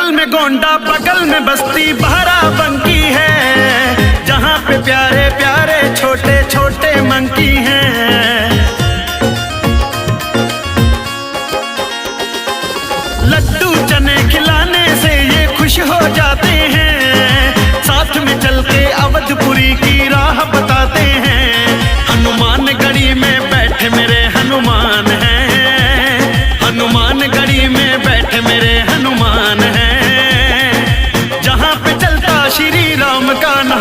बगल में गोंडा, बगल में बस्ती बाराबंकी है, जहाँ पे प्यारे प्यारे छोटे छोटे मंकी हैं। लड्डू चने खिलाने से ये खुश हो जाते हैं, साथ में चल के अवधपुरी की राह बताते हैं। हनुमान गढ़ी में बैठे मेरे हनुमान हैं, हनुमान गढ़ी में बैठे मेरे हनुमान हैं। जहाँ पे चलता श्री राम का